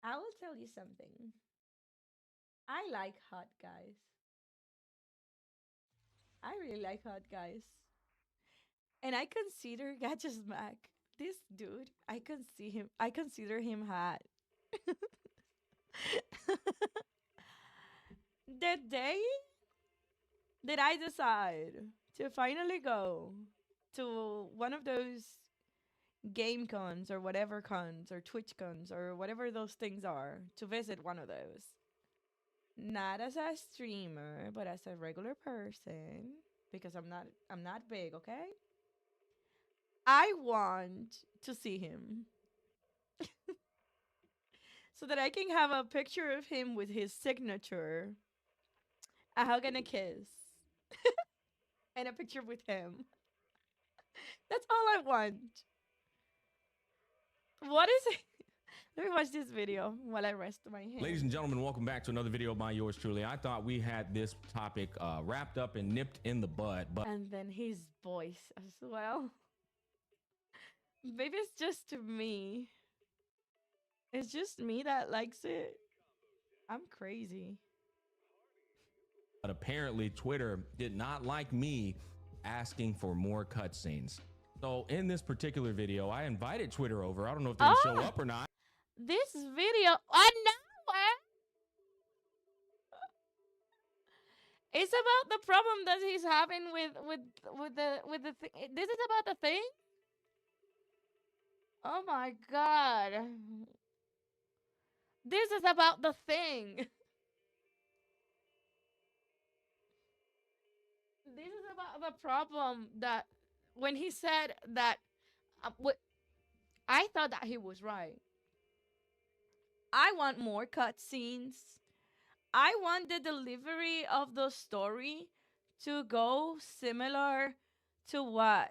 I will tell you something. I like hot guys. I really like hot guys. And I consider Gachas Mac. This dude, I consider him hot. The day that I decide to finally go to one of those game cons or whatever cons or Twitch cons or whatever those things are to visit one of those. Not as a streamer, but as a regular person because I'm not big, okay? I want to see him so that I can have a picture of him with his signature, a hug and a kiss, and a picture with him. That's all I want. What is it? Let me watch this video while I rest my Ladies hand. and gentlemen, welcome back to another video by yours truly. I thought we had this topic wrapped up and nipped in the bud, but And then his voice as well. Maybe it's just me. It's just me that likes it. I'm crazy. apparently Twitter did not like me asking for more cutscenes. So in this particular video, I invited Twitter over. I don't know if they're gonna show Oh, up or not. this video. I know it. It's about the problem that he's having with the thing. This is about the thing. Oh my god. This is about the thing. This is about the problem that when he said that I thought that he was right. I want more cutscenes. I want the delivery of the story to go similar to what.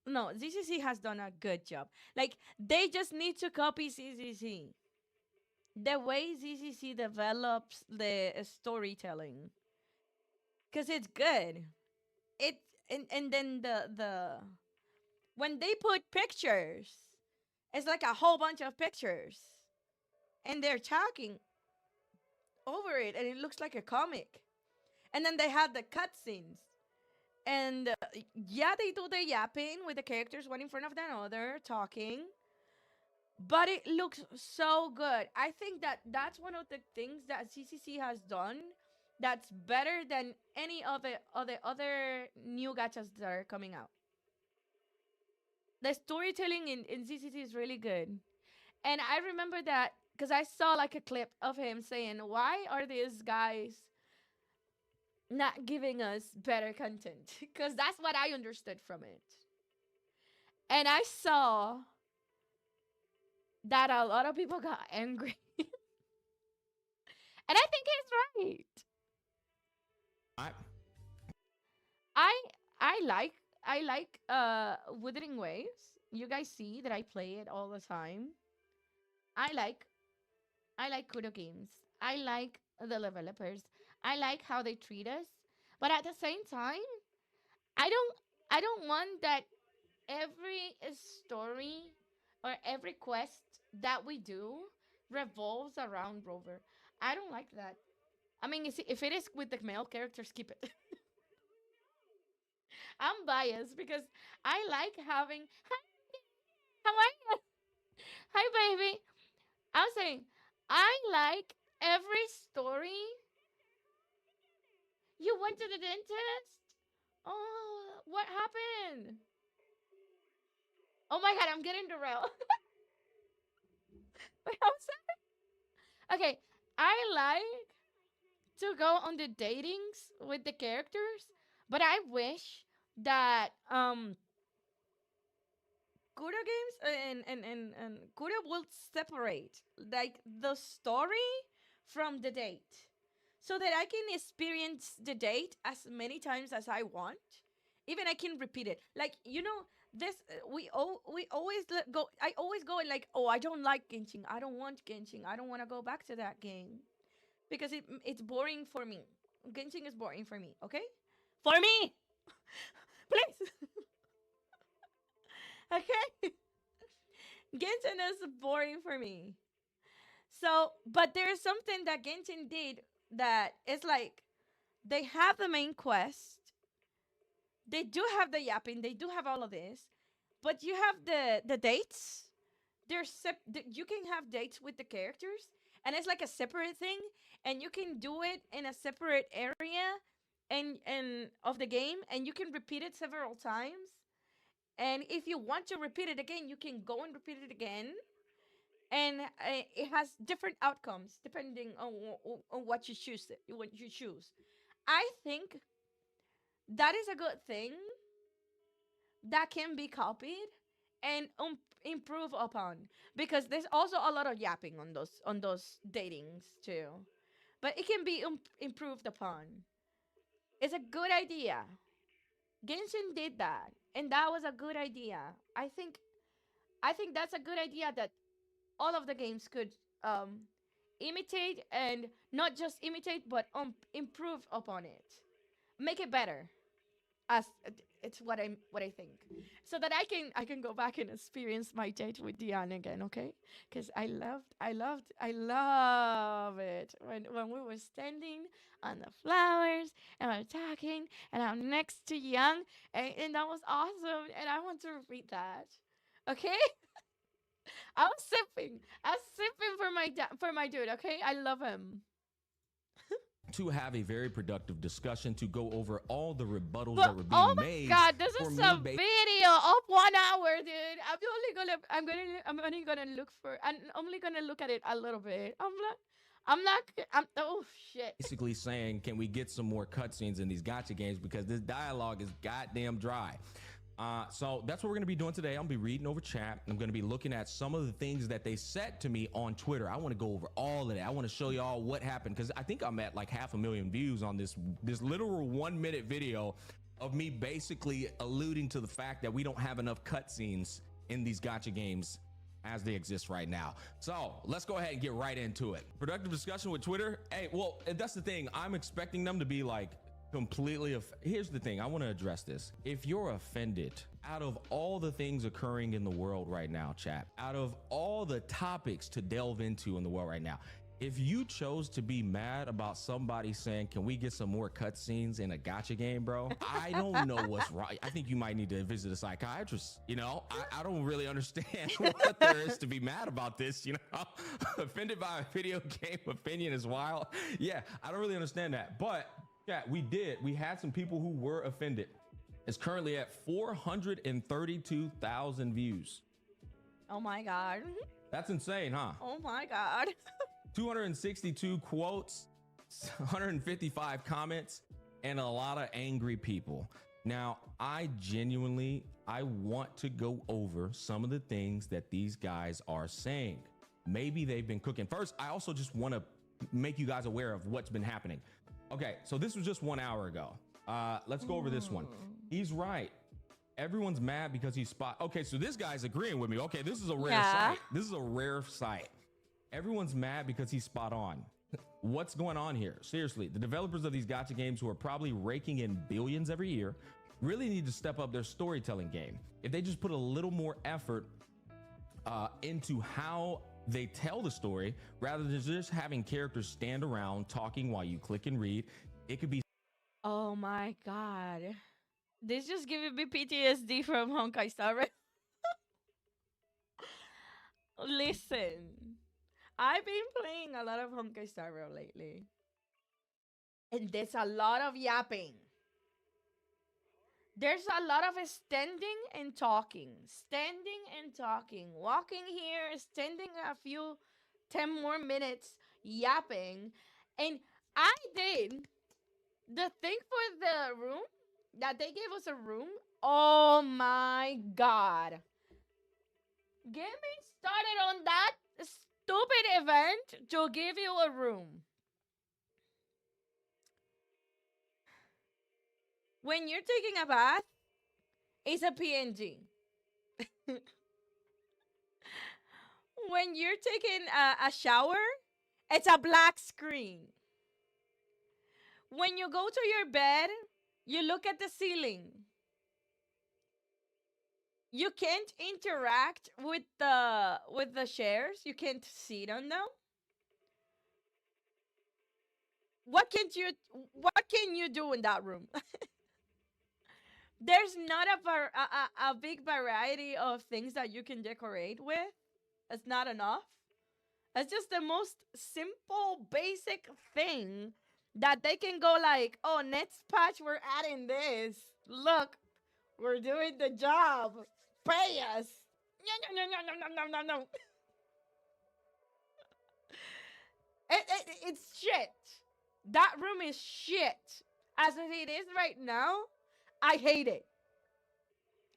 No, ZCC has done a good job. Like, they just need to copy CCC. The way ZCC develops the storytelling. Because it's good. It and then when they put pictures, it's like a whole bunch of pictures. And they're talking over it, and it looks like a comic. And then they have the cutscenes. And yeah, they do the yapping with the characters one in front of another talking, but it looks so good. I think that that's one of the things that CCC has done that's better than any of the other new gachas that are coming out. The storytelling in CCC is really good. And I remember that because I saw like a clip of him saying, "Why are these guys not giving us better content?" Because that's what I understood from it. And I saw that a lot of people got angry. And I think he's right. I, I I like Wuthering Waves. You guys see that I play it all the time. I like I like Kudo games. I like the developers. I like how they treat us. But at the same time, I don't I don't want that every story or every quest that we do revolves around Rover. I don't like that. I mean, if it is with the male characters, keep it. I'm biased because I like having. Hi, how are you? Hi, baby. I was saying, I like every story. You went to the dentist? Oh, what happened? Oh my god, I'm getting derailed. Wait, I'm sorry. Okay, I like to go on the datings with the characters, but I wish that Kuro games and Kuro will separate like the story from the date so that I can experience the date as many times as I want. Even I can repeat it. Like, this we always go. I always go and like, oh, I don't like Genshin. I don't want Genshin. I don't want to go back to that game because it's boring for me. Genshin is boring for me. Okay, for me, please. Okay. Genshin is boring for me. So, but there's something that Genshin did that is like they have the main quest, they do have the yapping, they do have all of this, but you have the dates. You can have dates with the characters, and it's like a separate thing, and you can do it in a separate area and of the game, and you can repeat it several times. And if you want to repeat it again, you can go and repeat it again, and it has different outcomes depending on what you choose. What you choose, I think that is a good thing that can be copied and improve upon, because there's also a lot of yapping on those datings too, but it can be improved upon. It's a good idea. Genshin did that, and that was a good idea. I think that's a good idea that all of the games could um imitate, and not just imitate but improve upon it, make it better. As it's what I think, so that I can go back and experience my date with Diane again, okay? Because I love it when we were standing on the flowers and we are talking, and I'm next to Young, and that was awesome, and I want to repeat that. Okay, I'm sipping for my dude. Okay, I love him. To have a very productive discussion to go over all the rebuttals But that were oh being my made god, this for is me a based. video of 1 hour, dude. I'm only gonna look for. I'm only gonna look at it a little bit. Oh shit. Basically saying, can we get some more cutscenes in these gotcha games because this dialogue is goddamn dry. So that's what we're going to be doing today. I'm going to be reading over chat. I'm going to be looking at some of the things that they said to me on Twitter. I want to go over all of that. I want to show y'all what happened, because I think I'm at like 500,000 views on this literal 1 minute video of me basically alluding to the fact that we don't have enough cutscenes in these gotcha games as they exist right now. So let's go ahead and get right into it. Productive discussion with Twitter. Hey, well, that's the thing. I'm expecting them to be like completely. Here's the thing. I want to address this. If you're offended out of all the things occurring in the world right now, chat, out of all the topics to delve into in the world right now, if you chose to be mad about somebody saying, can we get some more cutscenes in a gotcha game, bro? I don't know what's wrong. I think you might need to visit a psychiatrist. I don't really understand what there is to be mad about this. Offended by a video game opinion is wild. Yeah, I don't really understand that. But yeah, we had some people who were offended. It's currently at 432,000 views. Oh my god. That's insane, huh? Oh my god. 262 quotes, 155 comments, and a lot of angry people. Now, I want to go over some of the things that these guys are saying. Maybe they've been cooking. First, I also just want to make you guys aware of what's been happening. Okay, so this was just 1 hour ago. Let's go over this one. He's right. Everyone's mad because he's spot. Okay, so this guy's agreeing with me. Okay, this is a rare sight. This is a rare sight. Everyone's mad because he's spot on. What's going on here? Seriously, the developers of these gotcha games, who are probably raking in billions every year, really need to step up their storytelling game. If they just put a little more effort into how they tell the story, rather than just having characters stand around talking while you click and read, it could be. Oh my god. This just giving me PTSD from Honkai Star Rail. Listen, I've been playing a lot of Honkai Star Rail lately, and there's a lot of yapping. There's a lot of standing and talking, walking here, standing a few 10 more minutes, yapping. And I did the thing for the room that they gave us a room. Oh my god. Get me started on that stupid event to give you a room. When you're taking a bath, it's a PNG. When you're taking a shower, it's a black screen. When you go to your bed, you look at the ceiling. You can't interact with the chairs. You can't sit on them. what can you what can you do in that room? There's not a big variety of things that you can decorate with. It's not enough. It's just the most simple, basic thing that they can go like, oh, next patch we're adding this. Look, we're doing the job. Pay us. No, no, no, no, no, no, no, no, no. It's shit. That room is shit. As it is right now, I hate it.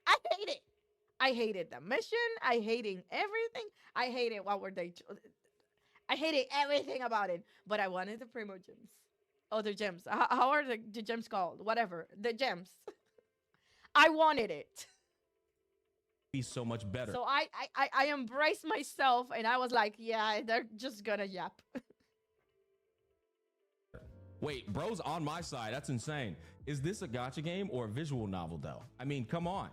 I hate it. I hated the mission. I hating everything. I hated what were they. I hated everything about it. But I wanted the primo gems. Oh, the gems. How are the gems called? Whatever. The gems. I wanted it. Be so much better. So I embraced myself and I was like, yeah, they're just gonna yap. Wait, bro's on my side. That's insane. Is this a gacha game or a visual novel, though? I mean, come on.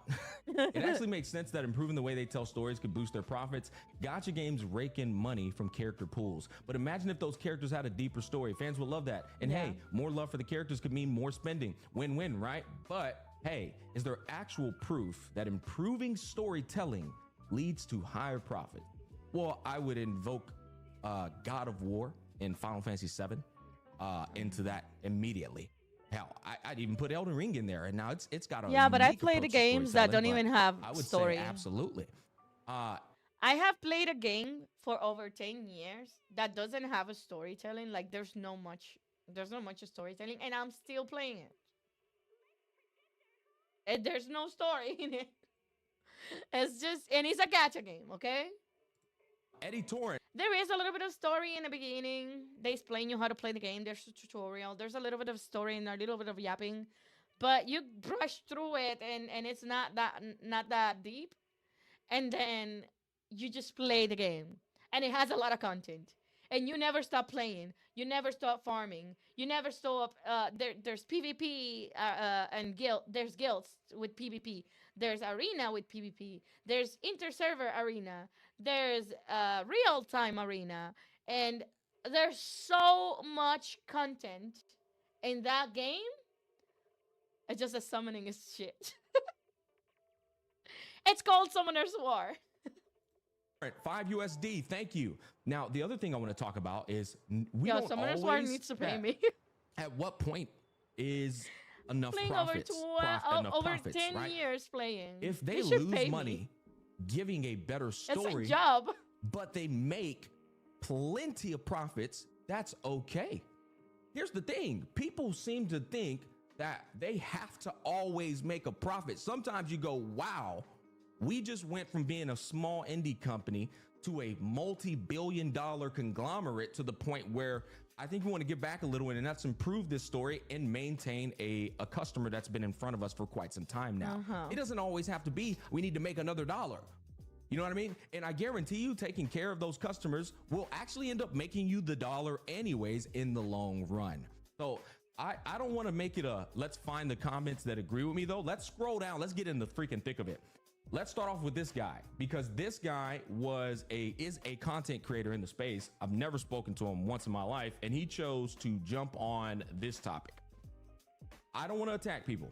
It actually makes sense that improving the way they tell stories could boost their profits. Gacha games rake in money from character pools. But imagine if those characters had a deeper story. Fans would love that. And hey, more love for the characters could mean more spending. Win-win, right? But hey, is there actual proof that improving storytelling leads to higher profit? Well, I would invoke God of War in Final Fantasy VII. Into that immediatay. Hell, I'd even put Elden Ring in there, and now it's got a but I unique played the approach to games that don't storytelling, even have I would story. say absolutely. I have played a game for over 10 years that doesn't have a storytelling. Like there's not much storytelling, and I'm still playing it. And there's no story in it. It's just, and it's a gacha game, okay? Eddie Torrent. There is a little bit of story in the beginning. They explain you how to play the game. There's a tutorial. There's a little bit of story and a little bit of yapping, but you brush through it, and it's not that deep. And then you just play the game, and it has a lot of content. And you never stop playing. You never stop farming. You never stop. There's PvP and guild. There's guilds with PvP. There's arena with PvP. There's inter-server arena. There's real-time arena. And there's so much content in that game. It's just a summoning is shit. It's called Summoner's War. 5 USD, thank you. Now, the other thing I want to talk about is we don't Summoner's always... War needs to pay me. At what point is enough playing profits? over profits, 10 right? years playing. If they should lose pay money me. giving a better story, It's a job. but they make plenty of profits, that's okay. Here's the thing. People seem to think that they have to always make a profit. Sometimes you go, wow, we just went from being a small indie company to a multi-billion-dollar conglomerate to the point where I think we want to get back a little and that's improve this story and maintain a customer that's been in front of us for quite some time now. It doesn't always have to be, we need to make another dollar. You know what I mean? And I guarantee you taking care of those customers will actually end up making you the dollar anyways in the long run. So I don't want to make it a, let's find the comments that agree with me though. Let's scroll down. Let's get in the freaking thick of it. Let's start off with this guy because this guy is a content creator in the space. I've never spoken to him once in my life, and he chose to jump on this topic. I don't want to attack people,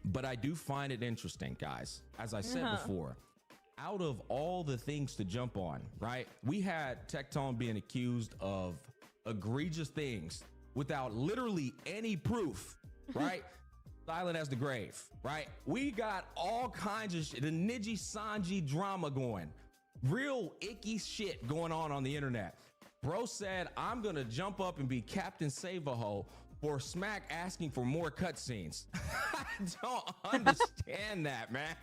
but I do find it interesting, guys. As I said before, out of all the things to jump on, right? We had Tectone being accused of egregious things without literally any proof, right? Silent as the grave, right? We got all kinds of shit, the Niji Sanji drama going, real icky shit going on the internet. Bro said, I'm gonna jump up and be Captain Save-A-Ho for Smack asking for more cutscenes. I don't understand that, man.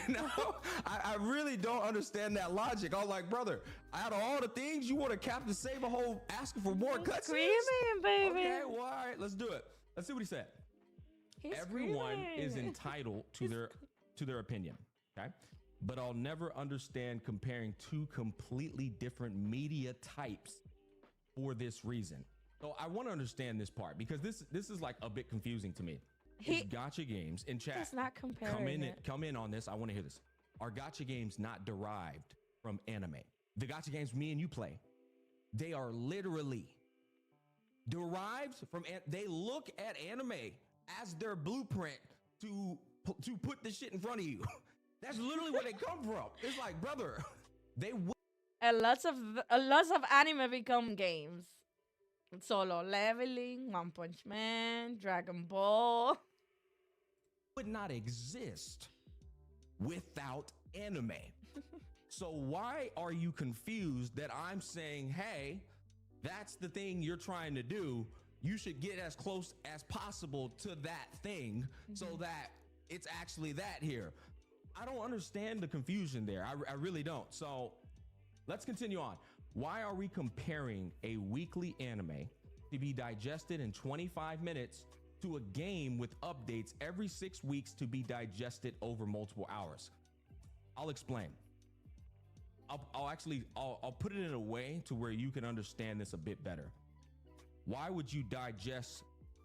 You know, I really don't understand that logic. I was like, brother, out of all the things you want to Captain Save-A-Ho asking for more cutscenes? Screaming, baby. Okay, well, all right, let's do it. Let's see what he said. Everyone is entitled to their opinion, okay? But I'll never understand comparing two completely different media types for this reason. So I want to understand this part because this is like a bit confusing to me. Is gacha games in chat? He's not comparing Come in on this. I want to hear this. Are gacha games not derived from anime? The gacha games me and you play, they are literally derived from, they look at anime as their blueprint to put the shit in front of you. That's literally where they come from. It's like, brother, they And lots of anime become games. Solo Leveling, One Punch Man, Dragon Ball. would not exist without anime. So why are you confused that I'm saying, hey, that's the thing you're trying to do? You should get as close as possible to that thing so that it's actually that here. I don't understand the confusion there. I really don't. So let's continue on. Why are we comparing a weekly anime to be digested in 25 minutes to a game with updates every 6 weeks to be digested over multiple hours? I'll explain. I'll put it in a way to where you can understand this a bit better. Why would you digest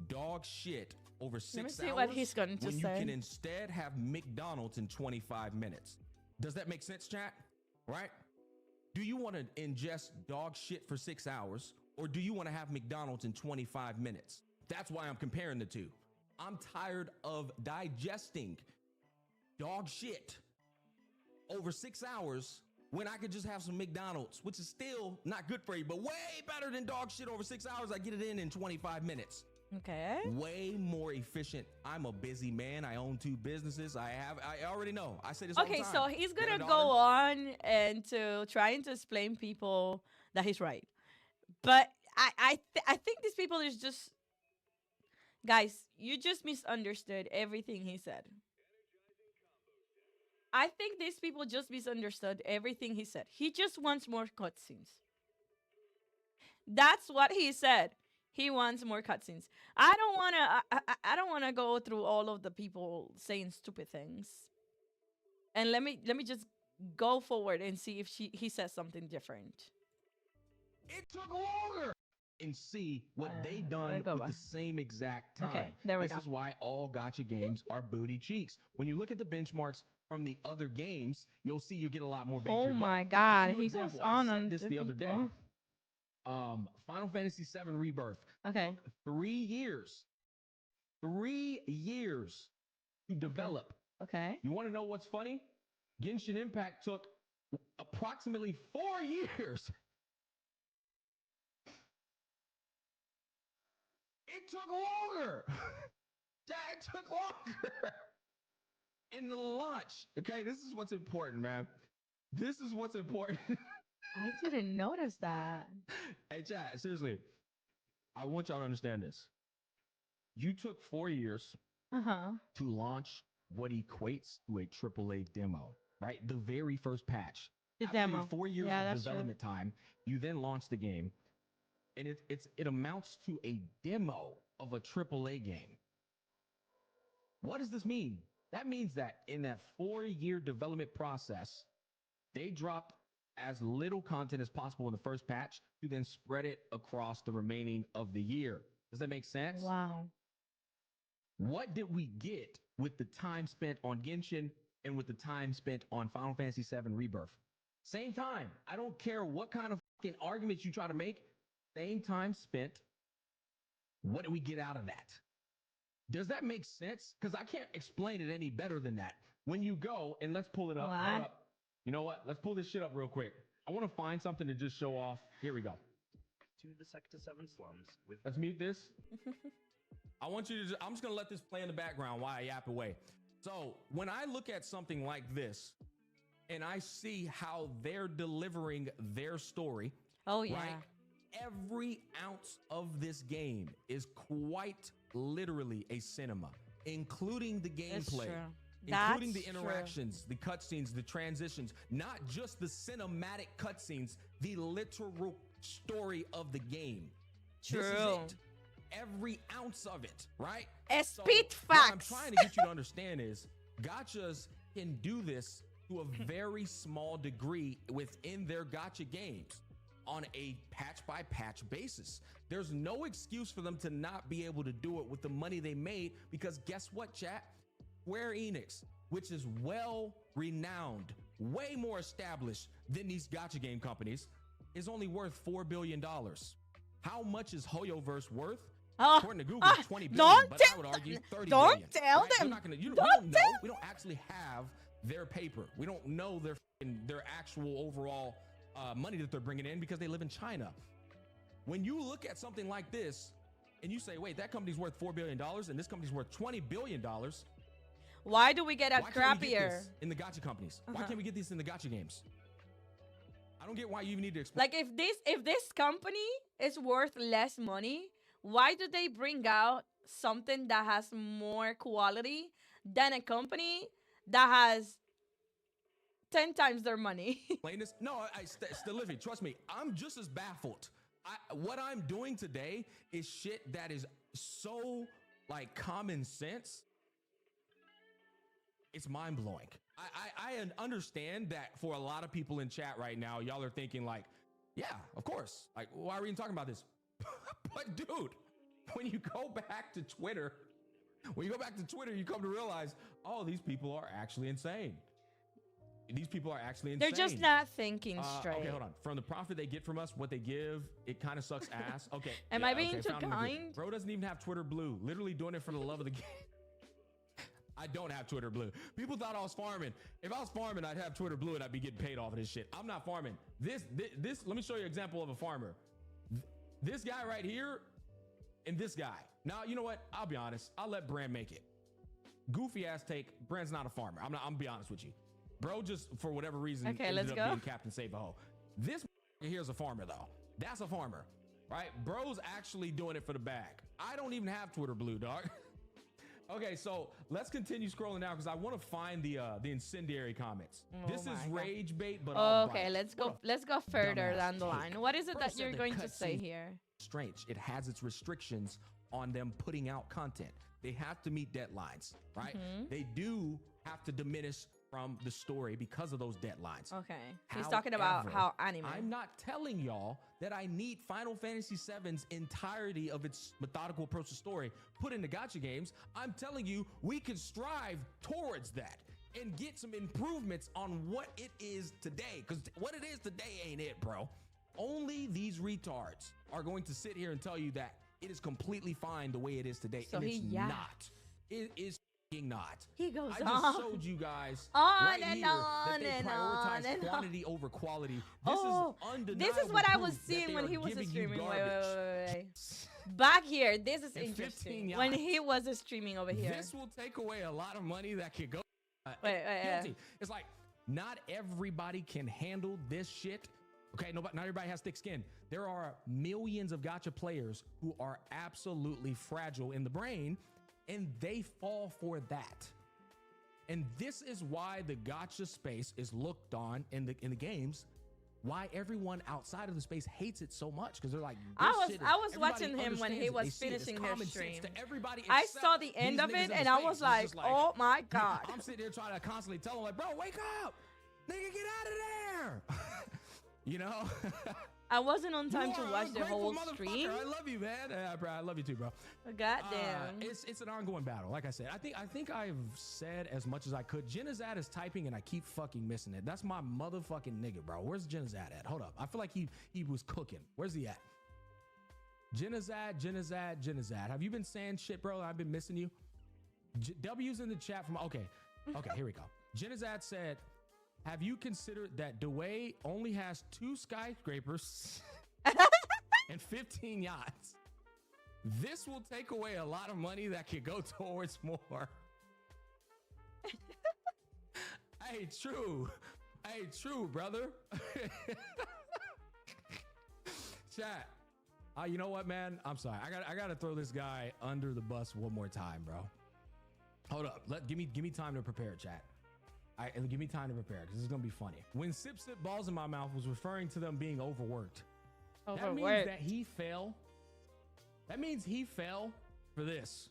dog shit over 6 hours see what he's going to when you say. can instead have McDonald's in 25 minutes? Does that make sense, chat? Right? Do you want to ingest dog shit for 6 hours, or do you want to have McDonald's in 25 minutes? That's why I'm comparing the two. I'm tired of digesting dog shit over 6 hours when I could just have some McDonald's, which is still not good for you, but way better than dog shit over 6 hours. I get it in 25 minutes. Okay. Way more efficient. I'm a busy man. I own 2 businesses. I already know. I say this all the Okay, time. so he's Get a gonna go daughter. on and to trying to explain people that he's right, but I think these people is just guys. You just misunderstood everything he said. I think these people just misunderstood everything he said. He just wants more cutscenes. That's what he said. He wants more cutscenes. I don't wanna. I don't wanna go through all of the people saying stupid things. And let me just go forward and see if he says something different. It took longer. And see what they done let with go back. the same exact time. Okay, there we This go. is why all gotcha games are booty cheeks. When you look at the benchmarks from the other games, you'll see you get a lot more bang for Oh your buck. my God, For he goes example, on I said and this the other day. Final Fantasy VII Rebirth. Okay. 3 years. 3 years to develop. Okay. You want to know what's funny? Genshin Impact took approximately 4 years. It took longer. It took longer. In the launch. Okay, this is what's important, man. This is what's important. I didn't notice that. Hey, chat, seriously. I want y'all to understand this. You took 4 years Uh-huh. to launch what equates to a AAA demo, right? The very first patch. The After demo. 4 years Yeah, of that's true. development time, you then launch the game, and it amounts to a demo of a AAA game. What does this mean? That means that in that 4-year development process, they dropped as little content as possible in the first patch to then spread it across the remaining of the year. Does that make sense? Wow. What did we get with the time spent on Genshin and with the time spent on Final Fantasy VII Rebirth? Same time. I don't care what kind of fucking arguments you try to make. Same time spent. What do we get out of that? Does that make sense? Because I can't explain it any better than that. When you go, and let's pull it up. What? Hold up. You know what? Let's pull this shit up real quick. I want to find something to just show off. Here we go. To the Sector 7 slums with Let's mute this. I want you to I'm just going to let this play in the background while I yap away. So when I look at something like this and I see how they're delivering their story, Oh yeah. right? Every ounce of this game is quite literally a cinema, including the That's gameplay, true. including the That's true. interactions, the cutscenes, the transitions, not just the cinematic cutscenes, the literal story of the game. This is True. it. Every ounce of it, right? A So spit what I'm facts. trying to get you to understand is gotchas can do this to a very small degree within their gotcha games on a patch by patch basis. There's no excuse for them to not be able to do it with the money they made, because guess what, chat? Square Enix, which is well renowned, way more established than these gotcha game companies, is only worth $4 billion. How much is Hoyoverse worth? Oh, According to Google, 20 billion, don't but I tell would argue them. 30 Don't billion. tell Right? We're them. not gonna, we Don't don't know. tell. We don't actually have their paper. We don't know their actual overall money that they're bringing in because they live in China. When you look at something like this and you say, wait, that company's worth $4 billion and this company's worth $20 billion. Why do we get a Why can't we get crappier? this in the gacha companies? Why can't we get these in the gacha games? I don't get why you even need to explain. Like if this company is worth less money, why do they bring out something that has more quality than a company that has 10 times their money? This? No, Stelifi, trust me, I'm just as baffled. What I'm doing today is shit that is so like common sense. It's mind blowing. I understand that for a lot of people in chat right now, y'all are thinking like, yeah, of course. Like, why are we even talking about this? But dude, when you go back to Twitter, you come to realize, oh, these people are actually insane. These people are actually insane. They're just not thinking straight. Okay, hold on. From the profit they get from us, what they give, it kind of sucks ass. Okay. Am I being too found him again. kind? Bro doesn't even have Twitter Blue. Literally doing it for the love of the game. I don't have Twitter Blue. People thought I was farming. If I was farming, I'd have Twitter Blue and I'd be getting paid off of this shit. I'm not farming. This, let me show you an example of a farmer. This guy right here and this guy. Now, you know what? I'll be honest. I'll let Brand make it. Goofy ass take. Brand's not a farmer. I'm gonna be honest with you. Bro, just for whatever reason, Okay, ended let's up go. being Captain Save a Ho. This here's a farmer though. That's a farmer, right? Bro's actually doing it for the bag. I don't even have Twitter Blue, dog. Okay, so let's continue scrolling now because I want to find the incendiary comments. Oh This is my God. rage bait, but all Okay, right. let's What go. a Let's go further dumbass down the take. line. What is it Bro that said you're the going to say cutscene- here? Strange. It has its restrictions on them putting out content. They have to meet deadlines, right? Mhm. They do have to diminish from the story because of those deadlines. Okay, he's talking about However, how anime. I'm not telling y'all that I need Final Fantasy VII's entirety of its methodical approach to story put into gacha games. I'm telling you, we can strive towards that and get some improvements on what it is today. Because what it is today ain't it, bro. Only these retards are going to sit here and tell you that it is completely fine the way it is today. So and he it's yapped. not. It is f***ing not. He goes I just on. showed you guys On right and here on that they and prioritize on and on. quantity over quality. This Oh, is undeniable. this is what I was proof that seeing they when are he was giving you streaming. Wait, garbage. wait. Back here, this is And 15 interesting. When yachts. he was streaming over here. This will take away a lot of money that could go. Wait, guilty. It's like not everybody can handle this shit. Okay, not everybody has thick skin. There are millions of gacha players who are absolutely fragile in the brain, and they fall for that. And this is why the gacha space is looked on in the games. Why everyone outside of the space hates it so much because they're like, I this was shit is- watching everybody him when he understands it. was They see it. It's finishing his common sense stream. to everybody I except saw the end these of niggas it in the and I space. was It's like, just oh my God. I'm sitting here trying to constantly tell him like, bro, wake up, nigga, get out of there. You know, I wasn't on time You to are watch the ungrateful whole motherfucker. stream. I love you, man. Bro, I love you too, bro. Goddamn. It's an ongoing battle. Like I said, I think I've said as much as I could. Jenazad is typing and I keep fucking missing it. That's my motherfucking nigga, bro. Where's Jenazad at? Hold up. I feel like he was cooking. Where's he at? Jenazad. Have you been saying shit, bro? I've been missing you. W's in the chat from okay, here we go. Jenazad said, have you considered that Dway only has 2 skyscrapers and 15 yachts? This will take away a lot of money that could go towards more. Hey, true, brother. Chat. You know what, man? I'm sorry. I gotta throw this guy under the bus one more time, bro. Hold up. Give me time to prepare, chat. Give me time to prepare because this is gonna be funny. When Sip Balls in My Mouth was referring to them being overworked, that means that he fell. That means he fell for this.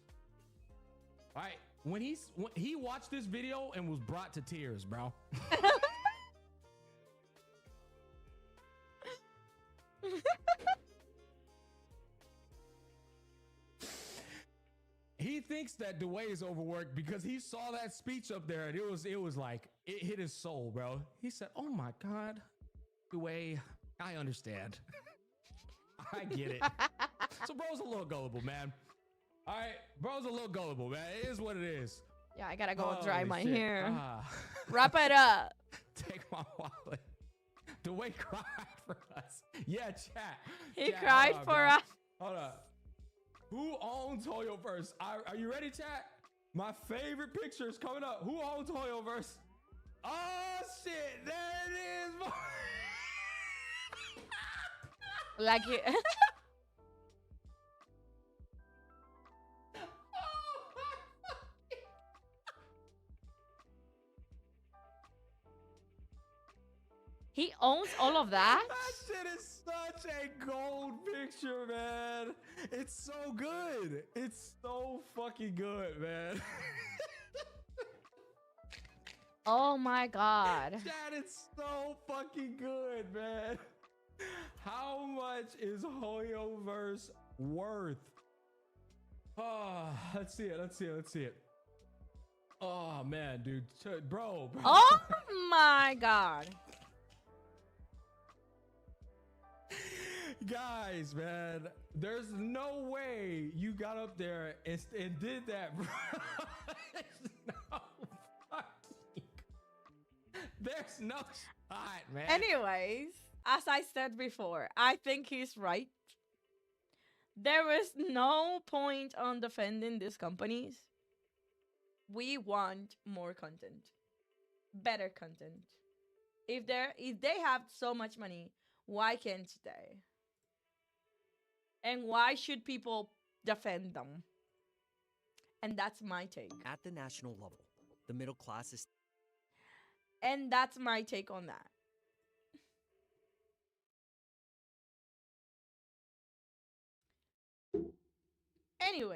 All right. When he watched this video and was brought to tears, bro. He thinks that Dway is overworked because he saw that speech up there and it was like it hit his soul, bro. He said, "Oh my God, Dway, I understand." I get it. So bro's a little gullible, man. All right, bro's a little gullible, man. It is what it is. Yeah, I gotta go dry Holy my shit. hair. Ah. Wrap it up. Take my wallet. Dwayne cried for us. Yeah, chat. He Chat, cried hold on, for bro. us. Hold up. Who owns Hoyoverse? Are you ready, chat? My favorite picture is coming up. Who owns Hoyoverse? Oh shit! There it is. Like it. He owns all of that? That shit is such a gold picture, man. It's so good. It's so fucking good, man. Oh my god. That is so fucking good, man. How much is Hoyoverse worth? Oh, let's see it. Let's see it. Let's see it. Oh man, dude, bro. Oh my god. Guys, man, there's no way you got up there and did that, bro. There's no shot, man. Anyways, as I said before, I think he's right. There is no point on defending these companies. We want more content. Better content. If they have so much money, why can't they? And why should people defend them? And that's my take. At the national level, the middle class is And that's my take on that. Anyway.